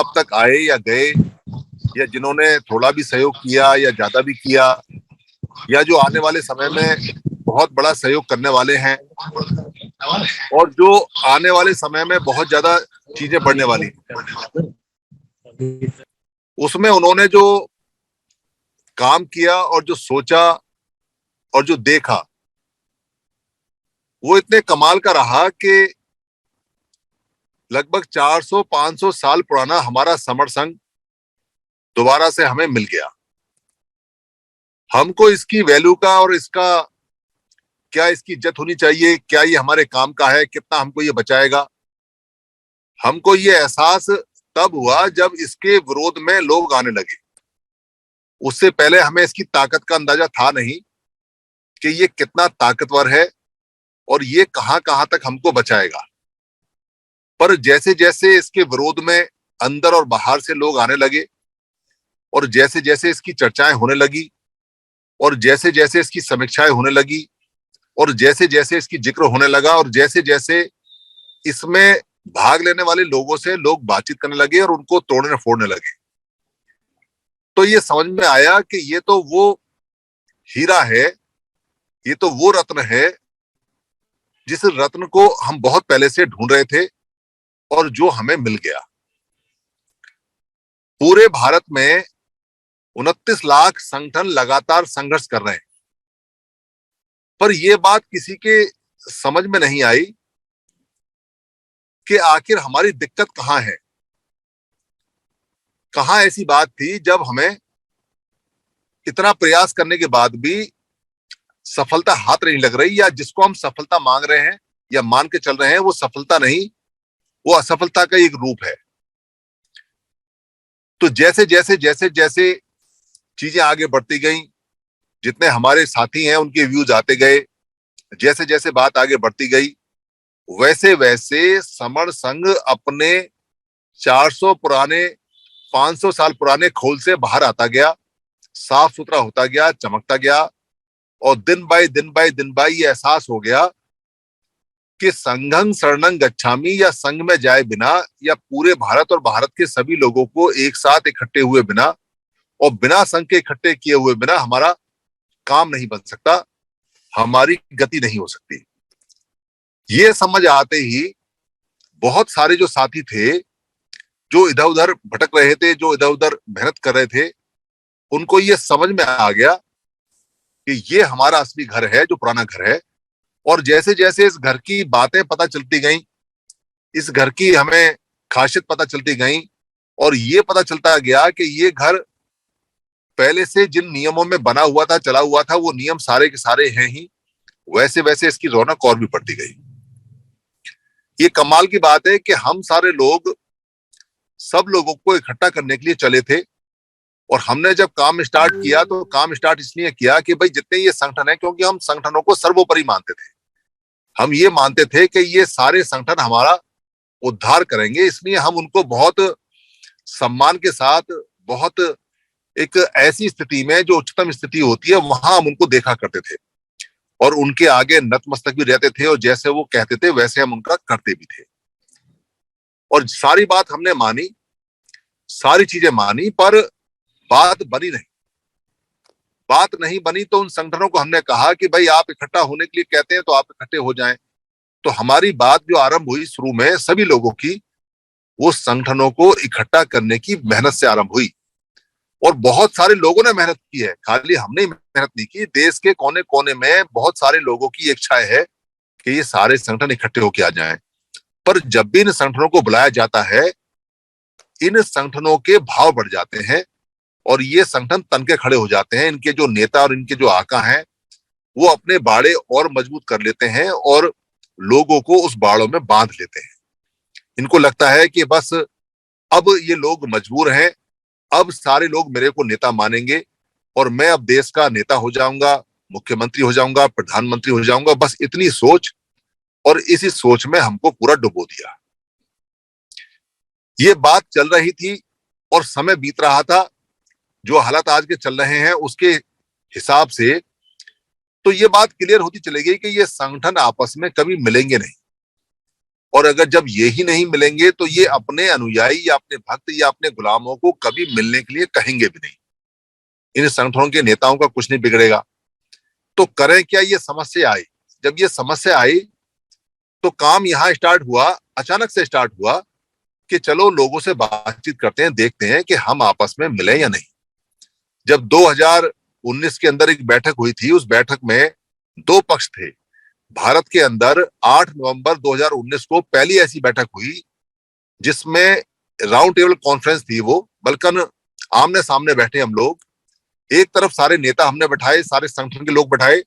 अब तक आए या गए, या जिन्होंने थोड़ा भी सहयोग किया या ज्यादा भी किया, या जो आने वाले समय में बहुत बड़ा सहयोग करने वाले हैं, और जो आने वाले समय में बहुत ज्यादा चीजें बढ़ने वाली हैं, उसमें उन्होंने जो काम किया और जो सोचा और जो देखा, वो इतने कमाल का रहा कि लगभग 400-500 साल पुराना हमारा समर संघ दोबारा से हमें मिल गया। हमको इसकी वैल्यू का और इसका क्या, इसकी इज्जत होनी चाहिए, क्या ये हमारे काम का है, कितना हमको ये बचाएगा, हमको ये एहसास तब हुआ जब इसके विरोध में लोग आने लगे। उससे पहले हमें इसकी ताकत का अंदाजा था नहीं कि ये कितना ताकतवर है और ये कहां कहां तक हमको बचाएगा। पर जैसे जैसे इसके विरोध में अंदर और बाहर से लोग आने लगे, और जैसे जैसे इसकी चर्चाएं होने लगी, और जैसे जैसे इसकी समीक्षाएं होने लगी, और जैसे जैसे इसकी जिक्र होने लगा, और जैसे जैसे इसमें भाग लेने वाले लोगों से लोग बातचीत करने लगे और उनको तोड़ने फोड़ने लगे, तो ये समझ में आया कि ये तो वो हीरा है, ये तो वो रत्न है जिस रत्न को हम बहुत पहले से ढूंढ रहे थे और जो हमें मिल गया। पूरे भारत में 29 लाख संगठन लगातार संघर्ष कर रहे हैं, पर यह बात किसी के समझ में नहीं आई कि आखिर हमारी दिक्कत कहां है। कहां ऐसी बात थी जब हमें इतना प्रयास करने के बाद भी सफलता हाथ नहीं लग रही, या जिसको हम सफलता मांग रहे हैं या मान के चल रहे हैं वो सफलता नहीं, वो असफलता का एक रूप है। तो जैसे जैसे जैसे जैसे चीजें आगे बढ़ती गई, जितने हमारे साथी हैं उनके व्यूज आते गए, जैसे जैसे बात आगे बढ़ती गई, वैसे वैसे समर संघ अपने 400 पुराने 500 साल पुराने खोल से बाहर आता गया, साफ सुथरा होता गया, चमकता गया, और दिन बाय दिन बाय दिन बाय ये एहसास हो गया कि संघं शरणं गच्छामि, या संघ में जाए बिना, या पूरे भारत और भारत के सभी लोगों को एक साथ इकट्ठे हुए बिना और बिना संघ के इकट्ठे किए हुए बिना हमारा काम नहीं बन सकता, हमारी गति नहीं हो सकती। ये समझ आते ही बहुत सारे जो साथी थे, जो इधर उधर भटक रहे थे, जो इधर उधर मेहनत कर रहे थे, उनको ये समझ में आ गया कि ये हमारा असली घर है, जो पुराना घर है। और जैसे जैसे इस घर की बातें पता चलती गईं, इस घर की हमें खासियत पता चलती गईं, और ये पता चलता गया कि ये घर पहले से जिन नियमों में बना हुआ था, चला हुआ था, वो नियम सारे के सारे हैं ही, वैसे वैसे इसकी रौनक और भी बढ़ती गई। ये कमाल की बात है कि हम सारे लोग सब लोगों को इकट्ठा करने के लिए चले थे, और हमने जब काम स्टार्ट किया तो काम स्टार्ट इसलिए किया कि भाई जितने ये संगठन है, क्योंकि हम संगठनों को सर्वोपरि मानते थे, हम ये मानते थे कि ये सारे संगठन हमारा उद्धार करेंगे, इसलिए हम उनको बहुत सम्मान के साथ, बहुत एक ऐसी स्थिति में जो उच्चतम स्थिति होती है वहां हम उनको देखा करते थे, और उनके आगे नतमस्तक भी रहते थे, और जैसे वो कहते थे वैसे हम उनका करते भी थे। और सारी बात हमने मानी, सारी चीजें मानी, पर बात बनी नहीं। बात नहीं बनी तो उन संगठनों को हमने कहा कि भाई आप इकट्ठा होने के लिए कहते हैं तो आप इकट्ठे हो जाएं। तो हमारी बात जो आरंभ हुई शुरू में सभी लोगों की, वो संगठनों को इकट्ठा करने की मेहनत से आरंभ हुई, और बहुत सारे लोगों ने मेहनत की है, खाली हमने मेहनत नहीं की। देश के कोने कोने में बहुत सारे लोगों की इच्छा है कि ये सारे संगठन इकट्ठे होकर आ जाएं। पर जब भी इन संगठनों को बुलाया जाता है, इन संगठनों के भाव बढ़ जाते हैं, और ये संगठन तन के खड़े हो जाते हैं। इनके जो नेता और इनके जो आका हैं, वो अपने बाड़े और मजबूत कर लेते हैं और लोगों को उस बाड़ों में बांध लेते हैं। इनको लगता है कि बस अब ये लोग मजबूर हैं, अब सारे लोग मेरे को नेता मानेंगे, और मैं अब देश का नेता हो जाऊंगा, मुख्यमंत्री हो जाऊंगा, प्रधानमंत्री हो जाऊंगा, बस इतनी सोच। और इसी सोच में हमको पूरा डुबो दिया। ये बात चल रही थी और समय बीत रहा था, जो हालात आज के चल रहे हैं उसके हिसाब से तो ये बात क्लियर होती चली गई कि ये संगठन आपस में कभी मिलेंगे नहीं, और अगर जब ये ही नहीं मिलेंगे तो ये अपने अनुयायी या अपने भक्त या अपने गुलामों को कभी मिलने के लिए कहेंगे भी नहीं। इन संगठनों के नेताओं का कुछ नहीं बिगड़ेगा। तो करें क्या, ये समस्या आई। जब ये समस्या आई तो काम यहां स्टार्ट हुआ, अचानक से स्टार्ट हुआ कि चलो लोगों से बातचीत करते हैं, देखते हैं कि हम आपस में मिले या नहीं। जब 2019 के अंदर एक बैठक हुई थी, उस बैठक में दो पक्ष थे। भारत के अंदर 8 नवंबर 2019 को पहली ऐसी बैठक हुई जिसमें राउंड टेबल कॉन्फ्रेंस थी वो, बल्कि आमने सामने बैठे हम लोग। एक तरफ सारे नेता हमने बैठाए, सारे संगठन के लोग बैठाए,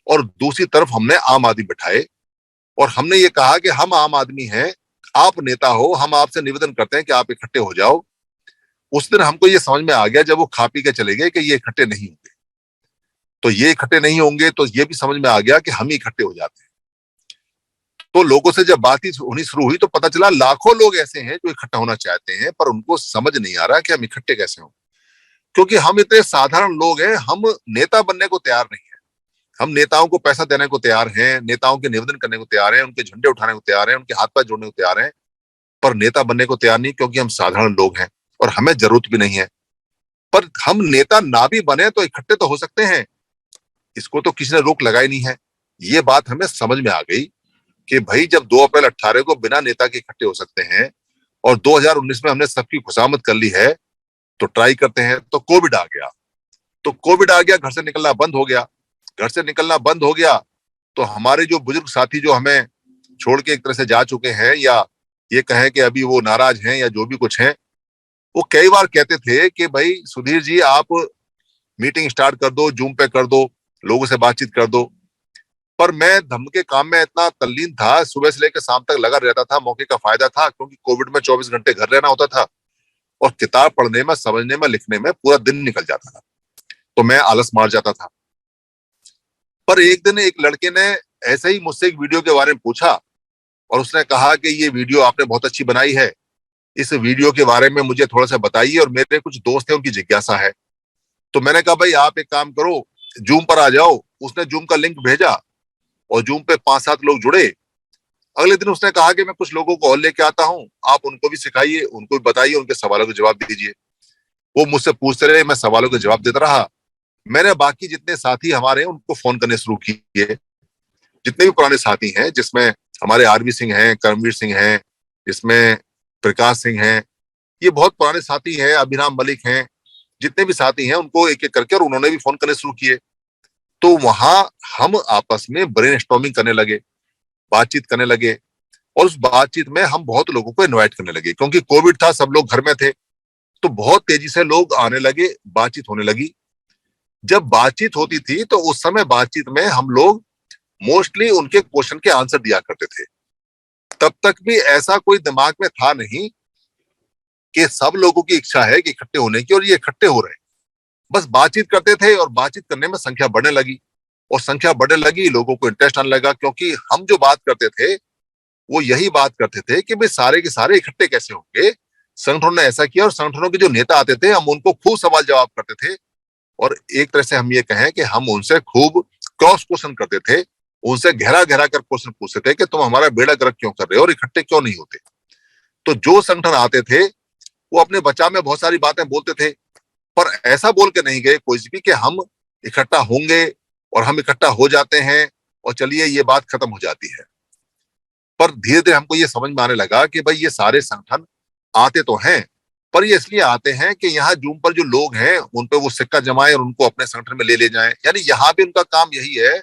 और दूसरी तरफ हमने आम आदमी बैठाए। और हमने ये कहा कि हम आम आदमी हैं, आप नेता हो, हम आपसे निवेदन करते हैं कि आप इकट्ठे हो जाओ। उस दिन हमको ये समझ में आ गया जब वो खा पी के चले गए कि ये इकट्ठे नहीं होंगे। तो ये इकट्ठे नहीं होंगे तो ये भी समझ में आ गया कि हम ही इकट्ठे हो जाते हैं। तो लोगों से जब बातचीत होनी शुरू हुई तो पता चला लाखों लोग ऐसे हैं जो इकट्ठा होना चाहते हैं, पर उनको समझ नहीं आ रहा कि हम इकट्ठे कैसे हों। क्योंकि हम इतने साधारण लोग हैं, हम नेता बनने को तैयार नहीं है। हम नेताओं को पैसा देने को तैयार हैं, नेताओं के निवेदन करने को तैयार हैं, उनके झंडे उठाने को तैयार हैं, उनके हाथ पैर जोड़ने को तैयार हैं, पर नेता बनने को तैयार नहीं, क्योंकि हम साधारण लोग हैं और हमें जरूरत भी नहीं है। पर हम नेता ना भी बने तो इकट्ठे तो हो सकते हैं, इसको तो किसी ने रोक लगाई नहीं है। ये बात हमें समझ में आ गई कि भाई जब 2 अप्रैल 18 को बिना नेता के इकट्ठे हो सकते हैं और 2019 में हमने सबकी खुशामद कर ली है, तो ट्राई करते हैं। तो कोविड आ गया, घर से निकलना बंद हो गया। घर से निकलना बंद हो गया तो हमारे जो बुजुर्ग साथी जो हमें छोड़ के एक तरह से जा चुके हैं, या ये कहें कि अभी वो नाराज हैं या जो भी कुछ है, वो कई बार कहते थे कि भाई सुधीर जी आप मीटिंग स्टार्ट कर दो, जूम पे कर दो, लोगों से बातचीत कर दो। पर मैं धर्म के काम में इतना तल्लीन था, सुबह से लेकर शाम तक लगा रहता था। मौके का फायदा था क्योंकि कोविड में 24 घंटे घर रहना होता था और किताब पढ़ने में, समझने में, लिखने में पूरा दिन निकल जाता था, तो मैं आलस मार जाता था। पर एक दिन एक लड़के ने ऐसे ही मुझसे एक वीडियो के बारे में पूछा और उसने कहा कि ये वीडियो आपने बहुत अच्छी बनाई है, इस वीडियो के बारे में मुझे थोड़ा सा बताइए, और मेरे कुछ दोस्त हैं उनकी जिज्ञासा है। तो मैंने कहा भाई आप एक काम करो, जूम पर आ जाओ। उसने जूम का लिंक भेजा और जूम पे 5-7 लोग जुड़े। अगले दिन उसने कहा कि मैं कुछ लोगों को और लेके आता हूं, आप उनको भी सिखाइए, उनको भी बताइए, उनके सवालों के जवाब दीजिए। वो मुझसे पूछते रहे, मैं सवालों के जवाब देता रहा। मैंने बाकी जितने साथी हमारे हैं उनको फोन करने शुरू किए, जितने भी पुराने साथी हैं, जिसमें हमारे आरवी सिंह हैं, करमवीर सिंह हैं, जिसमें प्रकाश सिंह हैं, ये बहुत पुराने साथी हैं, अभिराम मलिक हैं, जितने भी साथी हैं उनको एक एक करके, और उन्होंने भी फोन करने शुरू किए। तो वहां हम आपस में ब्रेनस्टॉर्मिंग करने लगे, बातचीत करने लगे, और उस बातचीत में हम बहुत लोगों को इनवाइट करने लगे। क्योंकि कोविड था, सब लोग घर में थे, तो बहुत तेजी से लोग आने लगे, बातचीत होने लगी। जब बातचीत होती थी तो उस समय बातचीत में हम लोग मोस्टली उनके क्वेश्चन के आंसर दिया करते थे। तब तक भी ऐसा कोई दिमाग में था नहीं कि सब लोगों की इच्छा है कि इकट्ठे होने की और ये इकट्ठे हो रहे हैं। बस बातचीत करते थे और बातचीत करने में संख्या बढ़ने लगी, और संख्या बढ़ने लगी, लोगों को इंटरेस्ट आने लगा। क्योंकि हम जो बात करते थे वो यही बात करते थे कि भाई सारे के सारे इकट्ठे कैसे होंगे। संगठनों ने ऐसा किया, और संगठनों के जो नेता आते थे हम उनको खूब सवाल जवाब करते थे, और एक तरह से हम ये कहें कि हम उनसे खूब क्रॉस क्वेश्चन करते थे, उनसे गहरा गहरा कर क्वेश्चन पूछते थे कि तुम हमारा बेड़ा गर्क क्यों कर रहे हो और इकट्ठे क्यों नहीं होते। तो जो संगठन आते थे वो अपने बचाव में बहुत सारी बातें बोलते थे, पर ऐसा बोल के नहीं गए कोई भी कि हम इकट्ठा होंगे, और हम इकट्ठा हो जाते हैं और चलिए ये बात खत्म हो जाती है। पर धीरे धीरे हमको ये समझ में आने लगा कि भाई ये सारे संगठन आते तो हैं, पर ये इसलिए आते हैं कि यहाँ जूम पर जो लोग हैं उन पे वो सिक्का जमाएं और उनको अपने संगठन में ले जाएं। यानी यहाँ भी उनका काम यही है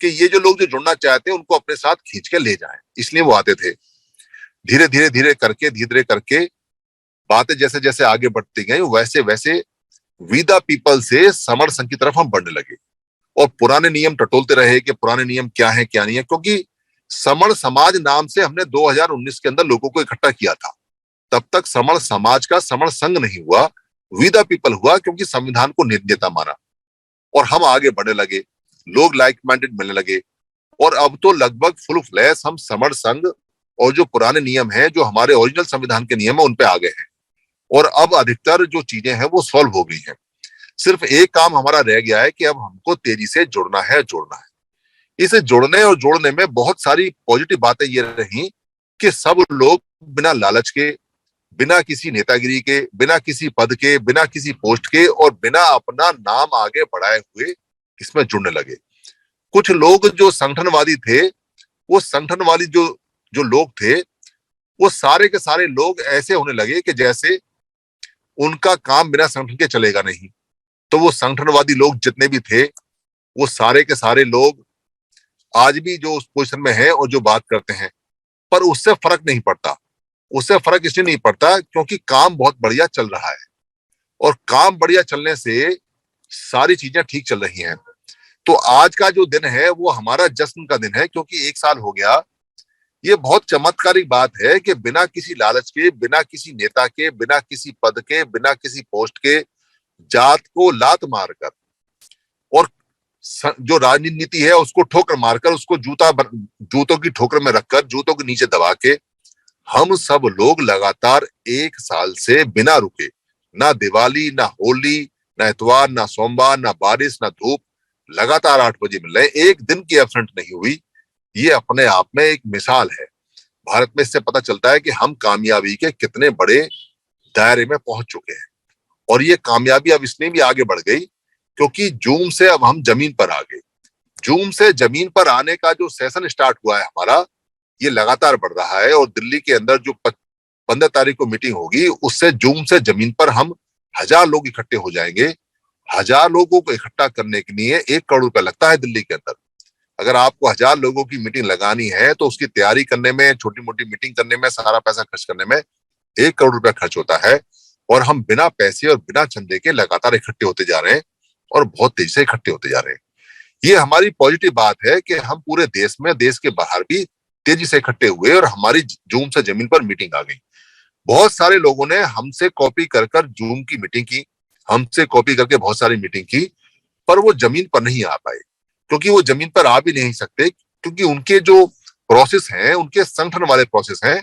कि ये जो लोग जो जुड़ना चाहते हैं उनको अपने साथ खींच के ले जाएं, इसलिए वो आते थे। धीरे धीरे धीरे करके बातें जैसे जैसे आगे बढ़ती गई, वैसे वैसे वी द पीपल से समर संघ की तरफ हम बढ़ने लगे, और पुराने नियम टटोलते रहे कि पुराने नियम क्या है क्या नहीं है। क्योंकि समण समाज नाम से हमने 2019 के अंदर लोगों को इकट्ठा किया था, तब तक समण समाज का समण संघ नहीं हुआ, वी द पीपल हुआ, क्योंकि संविधान को नेता माना, और हम आगे बढ़ने लगे, लोग लाइक माइंडेड मिलने लगे, और अब तो लगभग फुल फ्लैश हम समण संघ और जो पुराने नियम है, जो हमारे ओरिजिनल संविधान के नियम है, उन पे आ गए हैं, और अब अधिकतर जो चीजें हैं वो सॉल्व हो गई हैं। सिर्फ एक काम हमारा रह गया है कि अब हमको तेजी से जुड़ना है। इसे जुड़ने और जोड़ने में बहुत सारी पॉजिटिव बातें ये रही कि सब लोग बिना लालच के, बिना किसी नेतागिरी के, बिना किसी पद के, बिना किसी पोस्ट के और बिना अपना नाम आगे बढ़ाए हुए इसमें जुड़ने लगे। कुछ लोग जो संगठनवादी थे, वो संगठनवादी जो जो लोग थे, वो सारे के सारे लोग ऐसे होने लगे कि जैसे उनका काम बिना संगठन के चलेगा नहीं। तो वो संगठनवादी लोग जितने भी थे, वो सारे के सारे लोग आज भी जो उस पोजीशन में है और जो बात करते हैं, पर उससे फर्क नहीं पड़ता। उससे फर्क इसलिए नहीं पड़ता क्योंकि काम बहुत बढ़िया चल रहा है और काम बढ़िया चलने से सारी चीजें ठीक चल रही हैं। तो आज का जो दिन है वो हमारा जश्न का दिन है, क्योंकि एक साल हो गया। ये बहुत चमत्कारिक बात है कि बिना किसी लालच के, बिना किसी नेता के, बिना किसी पद के, बिना किसी पोस्ट के, जात को लात मारकर और जो राजनीति है उसको ठोकर मारकर, उसको जूतों की ठोकर में रखकर, जूतों के नीचे दबा के हम सब लोग लगातार एक साल से बिना रुके, ना दिवाली, ना होली, ना इतवार, ना सोमवार, ना बारिश, ना धूप, लगातार 8 बजे मिल रहे हैं। एक दिन की एब्सेंट नहीं हुई। ये अपने आप में एक मिसाल है। भारत में इससे पता चलता है कि हम कामयाबी के कितने बड़े दायरे में पहुंच चुके हैं। और ये कामयाबी अब इसलिए भी आगे बढ़ गई क्योंकि जूम से अब हम जमीन पर आ गए। जूम से जमीन पर आने का जो सेशन स्टार्ट हुआ है हमारा, ये लगातार बढ़ रहा है। और दिल्ली के अंदर जो 15 तारीख को मीटिंग होगी, उससे जूम से जमीन पर हम 1000 लोग इकट्ठे हो जाएंगे। 1000 लोगों को इकट्ठा करने के लिए 1 करोड़ रुपया लगता है दिल्ली के अंदर। अगर आपको 1000 लोगों की मीटिंग लगानी है तो उसकी तैयारी करने में, छोटी मोटी मीटिंग करने में, सारा पैसा खर्च करने में 1 करोड़ रुपया खर्च होता है। और हम बिना पैसे और बिना चंदे के लगातार इकट्ठे होते जा रहे हैं और बहुत तेजी से इकट्ठे होते जा रहे हैं। ये हमारी पॉजिटिव बात है कि हम पूरे देश में, देश के बाहर भी तेजी से इकट्ठे हुए और हमारी जूम से जमीन पर मीटिंग आ गई। बहुत सारे लोगों ने हमसे कॉपी कर कर जूम की मीटिंग की, हमसे कॉपी करके बहुत सारी मीटिंग की, पर वो जमीन पर नहीं आ पाए। क्योंकि वो जमीन पर आ भी नहीं सकते, क्योंकि उनके जो प्रोसेस हैं, उनके संगठन वाले प्रोसेस हैं,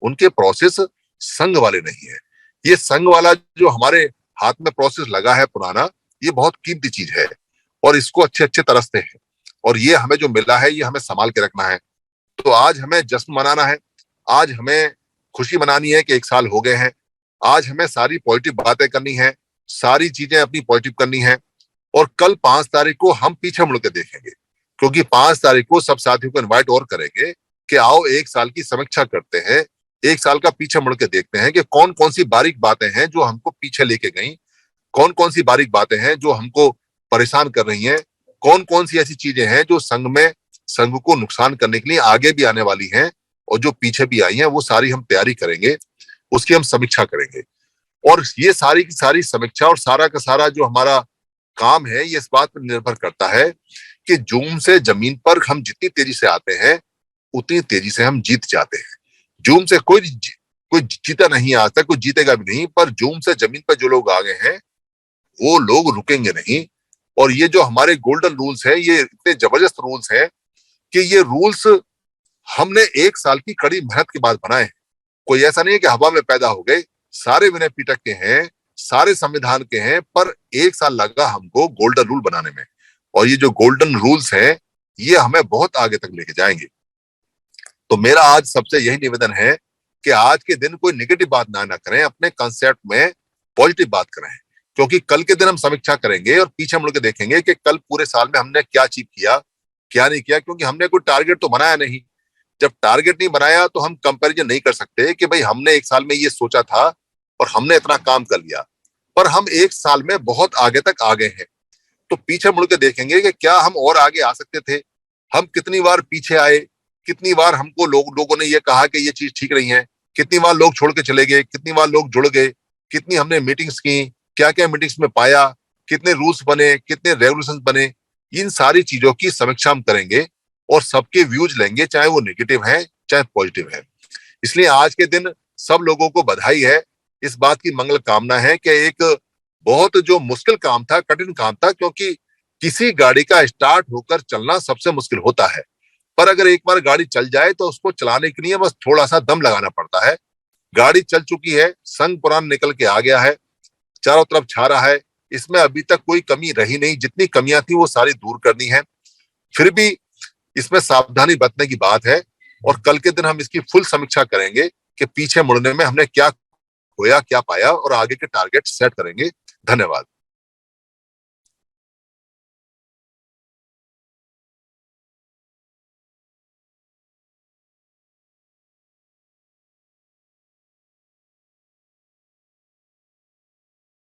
उनके प्रोसेस संघ वाले नहीं है। ये संघ वाला जो हमारे हाथ में प्रोसेस लगा है पुराना, ये बहुत कीमती चीज है और इसको अच्छे अच्छे तरसते हैं। और ये हमें जो मिला है, ये हमें संभाल के रखना है। तो आज हमें जश्न मनाना है, आज हमें खुशी मनानी है कि 1 साल हो गए हैं। आज हमें सारी पॉजिटिव बातें करनी है, सारी चीजें अपनी पॉजिटिव करनी है। और कल 5 तारीख को हम पीछे मुड़ के देखेंगे, क्योंकि 5 तारीख को सब साथियों को इनवाइट और करेंगे कि आओ 1 साल की समीक्षा करते हैं, 1 साल का पीछे मुड़ के देखते हैं कि कौन कौन सी बारीक बातें हैं जो हमको पीछे लेके गई, कौन कौन सी बारीक बातें हैं जो हमको परेशान कर रही हैं, कौन कौन सी ऐसी चीजें हैं जो संघ को नुकसान करने के लिए आगे भी आने वाली हैं और जो पीछे भी आई हैं। वो सारी हम तैयारी करेंगे, उसकी हम समीक्षा करेंगे। और ये सारी की सारी समीक्षा और सारा का सारा जो हमारा काम है, ये इस बात पर निर्भर करता है कि जूम से जमीन पर हम जितनी तेजी से आते हैं, उतनी तेजी से हम जीत जाते हैं। जूम से कोई जीता नहीं आता, कोई जीतेगा भी नहीं, पर जूम से जमीन पर जो लोग आ गए हैं वो लोग रुकेंगे नहीं। और ये जो हमारे गोल्डन रूल्स हैं, ये इतने जबरदस्त रूल्स हैं कि ये रूल्स हमने 1 साल की कड़ी मेहनत के बाद बनाए हैं। कोई ऐसा नहीं है कि हवा में पैदा हो गए, सारे विनय पिटक के हैं, सारे संविधान के हैं, पर 1 साल लगा हमको गोल्डन रूल बनाने में। और ये जो गोल्डन रूल्स हैं, ये हमें बहुत आगे तक लेके जाएंगे। तो मेरा आज सबसे यही निवेदन है कि आज के दिन कोई नेगेटिव बात ना करें, अपने कंसेप्ट में पॉजिटिव बात करें। क्योंकि कल के दिन हम समीक्षा करेंगे और पीछे मुड़ के देखेंगे कि कल पूरे साल में हमने क्या अचीव किया, क्या नहीं किया। क्योंकि हमने कोई टारगेट तो बनाया नहीं। जब टारगेट नहीं बनाया तो हम कंपैरिजन नहीं कर सकते कि भाई हमने 1 साल में ये सोचा था और हमने इतना काम कर लिया, पर हम 1 साल में बहुत आगे तक आ गए हैं। तो पीछे मुड़ के देखेंगे कि क्या हम और आगे आ सकते थे, हम कितनी बार पीछे आए, कितनी बार हमको लोगों ने ये कहा कि ये चीज ठीक नहीं है, कितनी बार लोग छोड़ के चले गए, कितनी बार लोग जुड़ गए, कितनी हमने मीटिंग्स की, क्या क्या मीटिंग्स में पाया, कितने रूल्स बने, कितने रेगुलेशंस बने। इन सारी चीजों की समीक्षा हम करेंगे और सबके व्यूज लेंगे, चाहे वो नेगेटिव है चाहे पॉजिटिव है। इसलिए आज के दिन सब लोगों को बधाई है। इस बात की मंगल कामना है कि एक बहुत जो मुश्किल काम था, कठिन काम था, क्योंकि किसी गाड़ी का स्टार्ट होकर चलना सबसे मुश्किल होता है, पर अगर एक बार गाड़ी चल जाए तो उसको चलाने के लिए बस थोड़ा सा दम लगाना पड़ता है। गाड़ी चल चुकी है, संग पुराण निकल के आ गया है, चारों तरफ छा रहा है। इसमें अभी तक कोई कमी रही नहीं, जितनी कमियां थी वो सारी दूर करनी है। फिर भी इसमें सावधानी बरतने की बात है। और कल के दिन हम इसकी फुल समीक्षा करेंगे कि पीछे मुड़ने में हमने क्या खोया, क्या पाया और आगे के टारगेट सेट करेंगे। धन्यवाद।